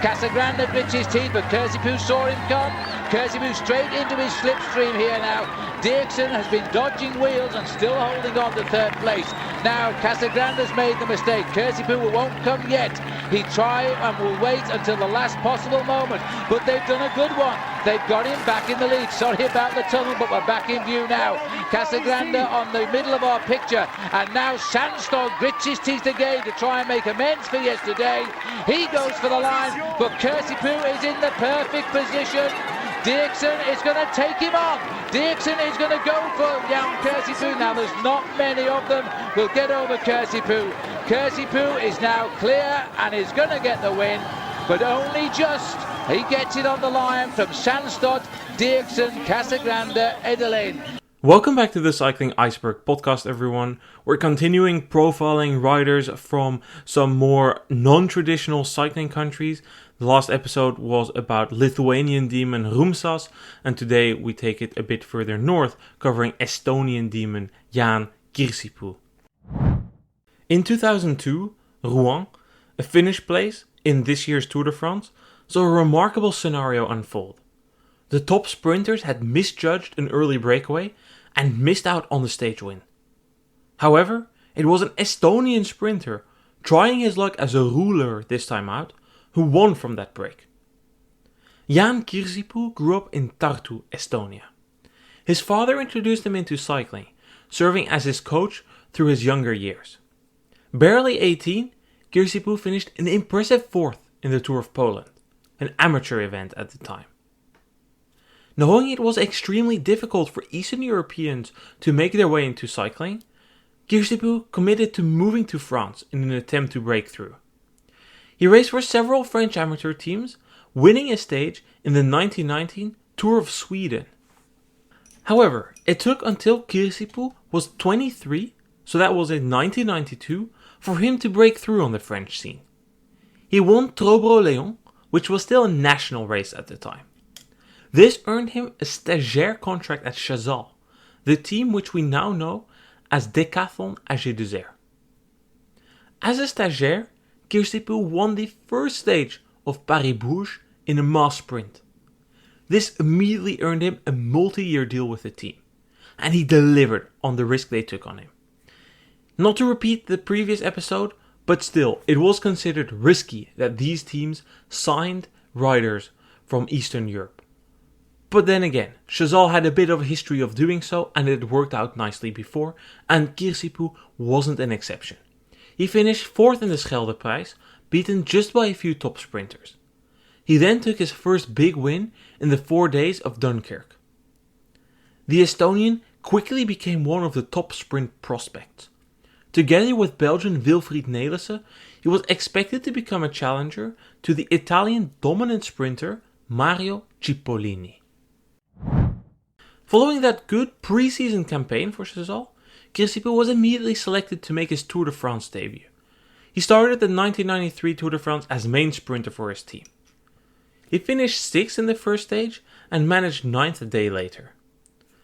Casagrande bit his teeth, but Kirsipuu saw him come. Kirsipuu straight into his slipstream here now. Dirksen has been dodging wheels and still holding on to third place. Now Casagrande's made the mistake. Kirsipuu won't come yet. He try and will wait until the last possible moment, but they've done a good one. They've got him back in the lead. Sorry about the tunnel, but we're back in view now. Casagrande on the middle of our picture, and now Sandstad grits his teeth again to try and make amends for yesterday. He goes for the line, but Kirsipuu is in the perfect position. Dirksen is going to take him on. Dirksen is going to go for Jaan Kirsipuu. Now there's not many of them will get over Kirsipuu. Kirsipuu is now clear and is going to get the win, but only just. He gets it on the line from Sandstad, Dirksen, Casagrande, Edelin. Welcome back to the Cycling Iceberg podcast, everyone. We're continuing profiling riders from some more non-traditional cycling countries. The last episode was about Lithuanian demon Rumsas, and today we take it a bit further north, covering Estonian demon Jaan Kirsipuu. In 2002, Rouen, a Finnish place in this year's Tour de France, saw a remarkable scenario unfold. The top sprinters had misjudged an early breakaway and missed out on the stage win. However, it was an Estonian sprinter, trying his luck as a ruler this time out, who won from that break. Jaan Kirsipuu grew up in Tartu, Estonia. His father introduced him into cycling, serving as his coach through his younger years. Barely 18, Kirsipuu finished an impressive 4th in the Tour of Poland, an amateur event at the time. Knowing it was extremely difficult for Eastern Europeans to make their way into cycling, Kirsipuu committed to moving to France in an attempt to break through. He raced for several French amateur teams, winning a stage in the 1919 Tour of Sweden. However, it took until Kirsipuu was 23, so that was in 1992, for him to break through on the French scene. He won Trobro-Léon, which was still a national race at the time. This earned him a stagiaire contract at Chazal, the team which we now know as Decathlon AG2R. As a stagiaire, Kirsipuu won the first stage of Paris-Bourges in a mass sprint. This immediately earned him a multi-year deal with the team, and he delivered on the risk they took on him. Not to repeat the previous episode, but still, it was considered risky that these teams signed riders from Eastern Europe. But then again, Chazal had a bit of a history of doing so, and it worked out nicely before, and Kirsipuu wasn't an exception. He finished 4th in the Scheldeprijs, beaten just by a few top sprinters. He then took his first big win in the 4 days of Dunkirk. The Estonian quickly became one of the top sprint prospects. Together with Belgian Wilfried Nelissen, he was expected to become a challenger to the Italian dominant sprinter Mario Cipollini. Following that good pre-season campaign for Chazal, Kirsipuu was immediately selected to make his Tour de France debut. He started the 1993 Tour de France as main sprinter for his team. He finished 6th in the first stage and managed 9th a day later.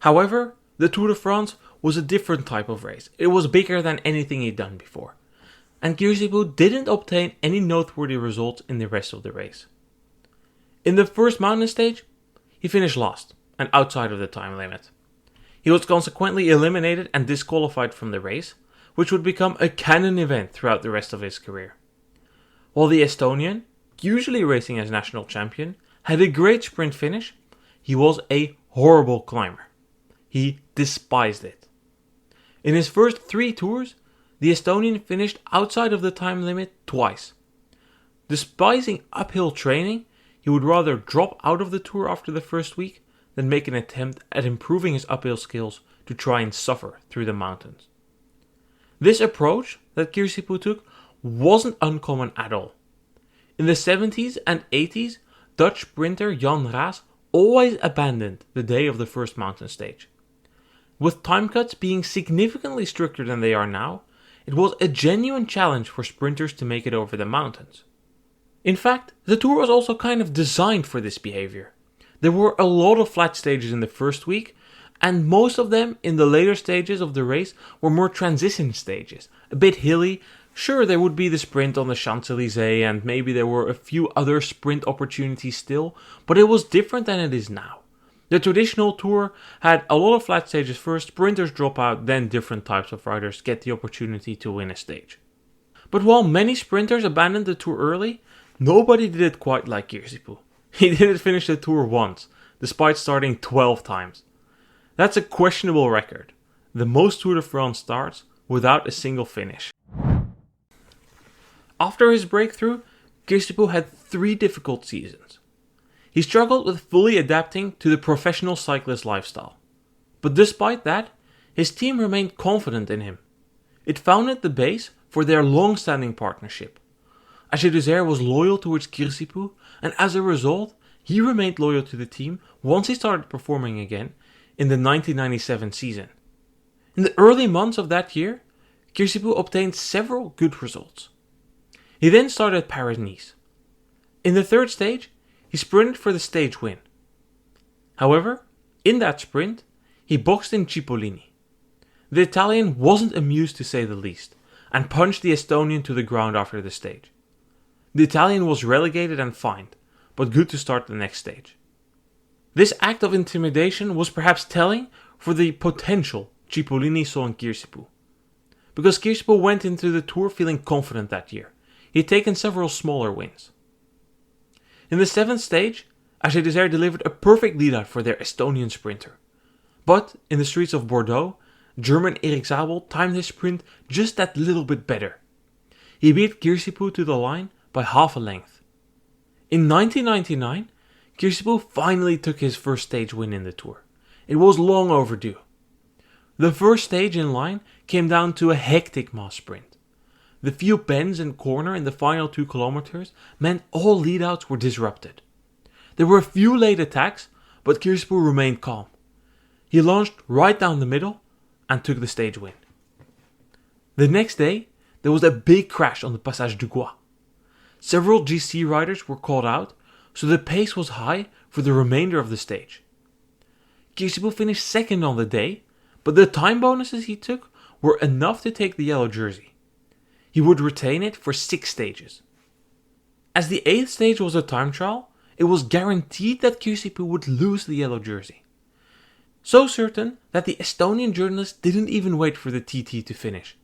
However, the Tour de France was a different type of race. It was bigger than anything he'd done before, and Kirsipuu didn't obtain any noteworthy results in the rest of the race. In the first mountain stage, he finished last and outside of the time limit. He was consequently eliminated and disqualified from the race, which would become a canon event throughout the rest of his career. While the Estonian, usually racing as national champion, had a great sprint finish, he was a horrible climber. He despised it. In his first 3 tours, the Estonian finished outside of the time limit twice. Despising uphill training, he would rather drop out of the tour after the first week than make an attempt at improving his uphill skills to try and suffer through the mountains. This approach that Kirsipuu took wasn't uncommon at all. In the 70s and 80s, Dutch sprinter Jan Raas always abandoned the day of the first mountain stage. With time cuts being significantly stricter than they are now, it was a genuine challenge for sprinters to make it over the mountains. In fact, the tour was also kind of designed for this behavior. There were a lot of flat stages in the first week, and most of them in the later stages of the race were more transition stages, a bit hilly, Sure, there would be the sprint on the Champs-Élysées and maybe there were a few other sprint opportunities still, but it was different than it is now. The traditional tour had a lot of flat stages first, sprinters drop out, then different types of riders get the opportunity to win a stage. But while many sprinters abandoned the tour early, nobody did it quite like Kirsipuu. He didn't finish the tour once, despite starting 12 times. That's a questionable record. The most Tour de France starts without a single finish. After his breakthrough, Kirsipuu had 3 difficult seasons. He struggled with fully adapting to the professional cyclist lifestyle. But despite that, his team remained confident in him. It founded the base for their long-standing partnership. Ager was loyal towards Kirsipuu, and as a result, he remained loyal to the team once he started performing again in the 1997 season. In the early months of that year, Kirsipuu obtained several good results. He then started Paris-Nice. In the 3rd stage, he sprinted for the stage win. However, in that sprint, he boxed in Cipollini. The Italian wasn't amused to say the least, and punched the Estonian to the ground after the stage. The Italian was relegated and fined, but good to start the next stage. This act of intimidation was perhaps telling for the potential Cipollini saw in Kirsipuu. Because Kirsipuu went into the tour feeling confident that year. He had taken several smaller wins. In the 7th stage, Ager delivered a perfect lead-out for their Estonian sprinter. But in the streets of Bordeaux, German Erik Zabel timed his sprint just that little bit better. He beat Kirsipuu to the line by half a length. In 1999, Kirsipuu finally took his first stage win in the Tour. It was long overdue. The first stage in line came down to a hectic mass sprint. The few bends and corner in the final 2 kilometers meant all lead-outs were disrupted. There were a few late attacks, but Kirsipuu remained calm. He launched right down the middle and took the stage win. The next day, there was a big crash on the Passage du Gois. Several GC riders were called out, so the pace was high for the remainder of the stage. Kirsipuu finished 2nd on the day, but the time bonuses he took were enough to take the yellow jersey. He would retain it for 6 stages. As the 8th stage was a time trial, it was guaranteed that Kirsipuu would lose the yellow jersey. So certain that the Estonian journalists didn't even wait for the TT to finish.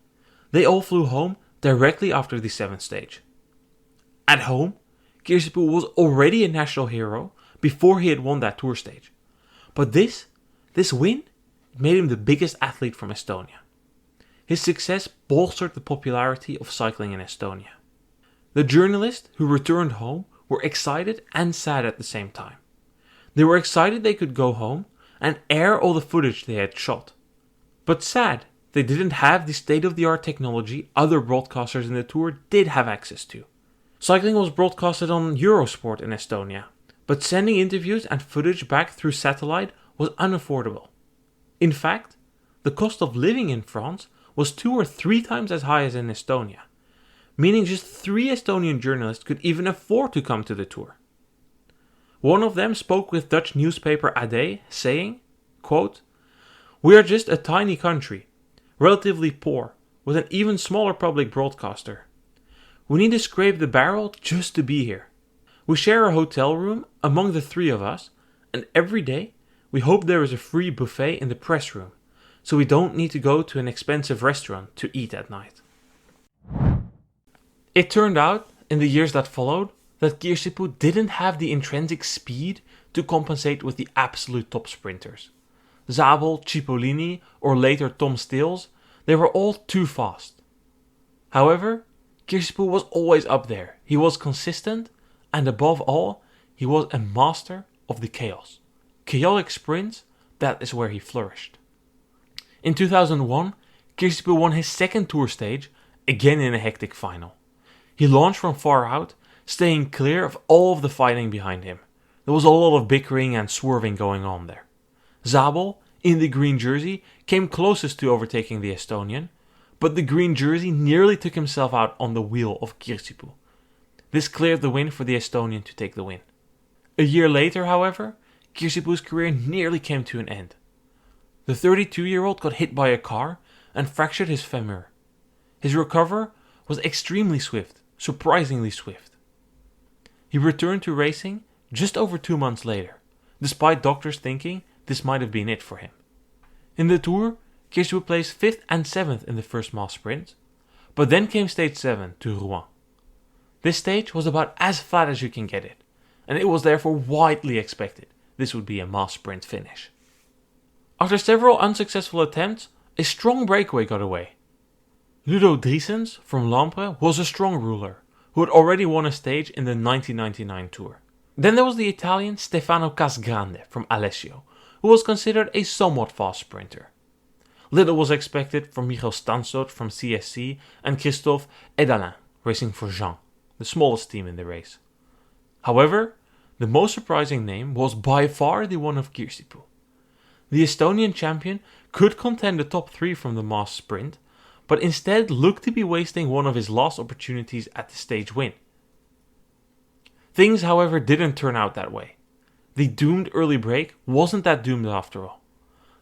They all flew home directly after the 7th stage. At home, Kirsipuu was already a national hero before he had won that tour stage. But this win made him the biggest athlete from Estonia. His success bolstered the popularity of cycling in Estonia. The journalists who returned home were excited and sad at the same time. They were excited they could go home and air all the footage they had shot. But sad they didn't have the state-of-the-art technology other broadcasters in the tour did have access to. Cycling was broadcasted on Eurosport in Estonia, but sending interviews and footage back through satellite was unaffordable. In fact, the cost of living in France was 2 or 3 times as high as in Estonia, meaning just 3 Estonian journalists could even afford to come to the tour. One of them spoke with Dutch newspaper AD, saying, quote, "We are just a tiny country, relatively poor, with an even smaller public broadcaster. We need to scrape the barrel just to be here. We share a hotel room among the 3 of us, and every day we hope there is a free buffet in the press room, so we don't need to go to an expensive restaurant to eat at night." It turned out, in the years that followed, that Kirsipuu didn't have the intrinsic speed to compensate with the absolute top sprinters. Zabel, Cipollini, or later Tom Stills, they were all too fast. However, Kirsipuu was always up there. He was consistent, and above all, he was a master of the chaos. Chaotic sprints, that is where he flourished. In 2001, Kirsipuu won his 2nd tour stage, again in a hectic final. He launched from far out, staying clear of all of the fighting behind him. There was a lot of bickering and swerving going on there. Zabel, in the green jersey, came closest to overtaking the Estonian, but the green jersey nearly took himself out on the wheel of Kirsipuu. This cleared the win for the Estonian to take the win. A year later, however, Kirsipuu's career nearly came to an end. The 32-year-old got hit by a car and fractured his femur. His recovery was extremely swift, surprisingly swift. He returned to racing just over 2 months later, despite doctors thinking this might have been it for him. In the Tour, Kirsipuu placed 5th and 7th in the first mass sprint, but then came stage 7 to Rouen. This stage was about as flat as you can get it, and it was therefore widely expected this would be a mass sprint finish. After several unsuccessful attempts, a strong breakaway got away. Ludo Driesens from Lampre was a strong ruler, who had already won a stage in the 1999 Tour. Then there was the Italian Stefano Casgrande from Alessio, who was considered a somewhat fast sprinter. Little was expected from Michael Stanstot from CSC and Christophe Edalin, racing for Jaan, the smallest team in the race. However, the most surprising name was by far the one of Kirsipuu. The Estonian champion could contend the top 3 from the mass sprint, but instead looked to be wasting one of his last opportunities at the stage win. Things, however, didn't turn out that way. The doomed early break wasn't that doomed after all.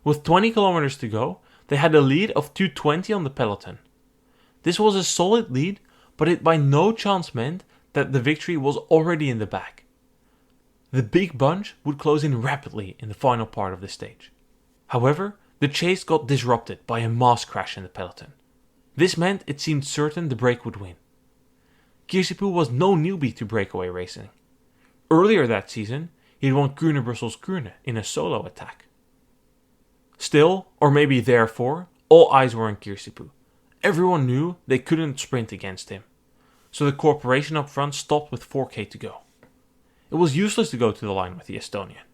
With 20 kilometers to go, they had a lead of 2:20 on the peloton. This was a solid lead, but it by no chance meant that the victory was already in the bag. The big bunch would close in rapidly in the final part of the stage. However, the chase got disrupted by a mass crash in the peloton. This meant it seemed certain the break would win. Kirsipuu was no newbie to breakaway racing. Earlier that season, he had won Kuurne Brussels Kuurne in a solo attack. Still, or maybe therefore, all eyes were on Kirsipuu. Everyone knew they couldn't sprint against him, so the corporation up front stopped with 4k to go. It was useless to go to the line with the Estonian,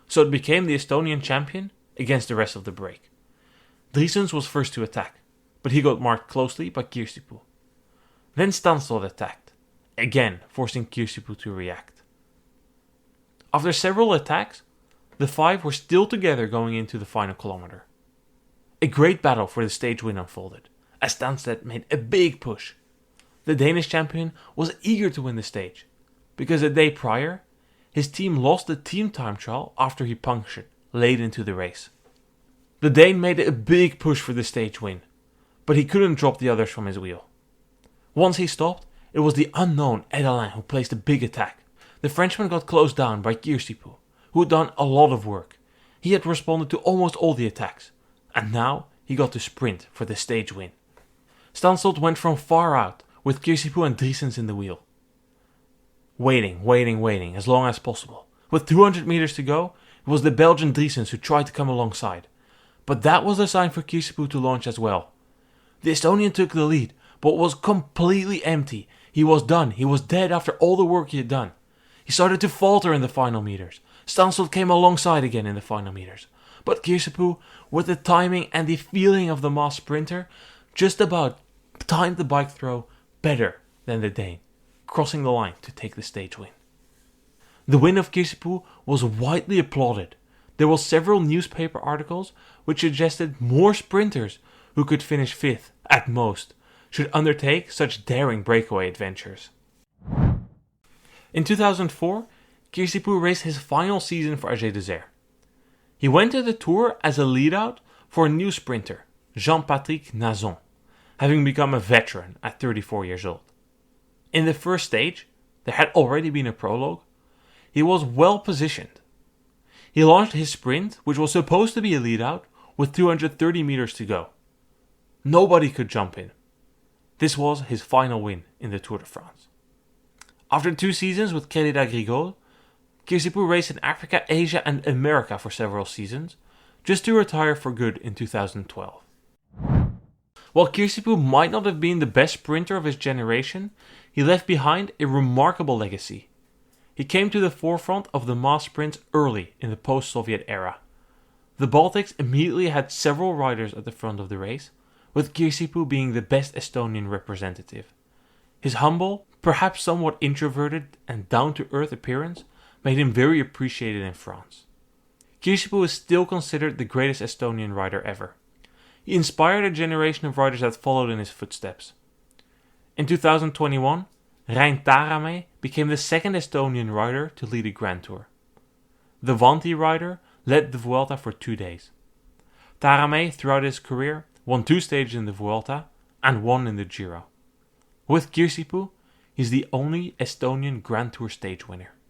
so it became the Estonian champion against the rest of the break. Driesens was first to attack, but he got marked closely by Kirsipuu. Then Stanstot attacked, again forcing Kirsipuu to react. After several attacks, the 5 were still together going into the final kilometer. A great battle for the stage win unfolded, as Stanstot made a big push. The Danish champion was eager to win the stage, because a day prior, his team lost the team time trial after he punctured late into the race. The Dane made a big push for the stage win, but he couldn't drop the others from his wheel. Once he stopped, it was the unknown Edalin who placed a big attack. The Frenchman got closed down by Kirsipuu, who had done a lot of work. He had responded to almost all the attacks, and now he got to sprint for the stage win. Stanstot went from far out, with Kirsipuu and Driesens in the wheel. Waiting as long as possible. With 200 meters to go, it was the Belgian Driesens who tried to come alongside. But that was a sign for Kirsipuu to launch as well. The Estonian took the lead, but was completely empty. He was done. He was dead after all the work he had done. He started to falter in the final meters. Stanstot came alongside again in the final meters. But Kirsipuu, with the timing and the feeling of the mass sprinter, just about timed the bike throw better than the Dane, crossing the line to take the stage win. The win of Kirsipuu was widely applauded. There were several newspaper articles which suggested more sprinters who could finish 5th at most should undertake such daring breakaway adventures. In 2004, Kirsipuu raced his final season for AG Desert. He went to the Tour as a lead-out for a new sprinter, Jean-Patrick Nazon, having become a veteran at 34 years old. In the first stage, there had already been a prologue, he was well positioned. He launched his sprint, which was supposed to be a lead-out, with 230 meters to go. Nobody could jump in. This was his final win in the Tour de France. After 2 seasons with Crédit Agricole, Kirsipuu raced in Africa, Asia and America for several seasons, just to retire for good in 2012. While Kirsipuu might not have been the best sprinter of his generation, he left behind a remarkable legacy. He came to the forefront of the mass sprints early in the post-Soviet era. The Baltics immediately had several riders at the front of the race, with Kirsipuu being the best Estonian representative. His humble, perhaps somewhat introverted and down-to-earth appearance made him very appreciated in France. Kirsipuu is still considered the greatest Estonian rider ever. He inspired a generation of riders that followed in his footsteps. In 2021, Rein Taaramäe became the second Estonian rider to lead a Grand Tour. The Vanti rider led the Vuelta for 2 days. Taaramäe, throughout his career, won 2 stages in the Vuelta and 1 in the Giro. With Kirsipuu, he's the only Estonian Grand Tour stage winner.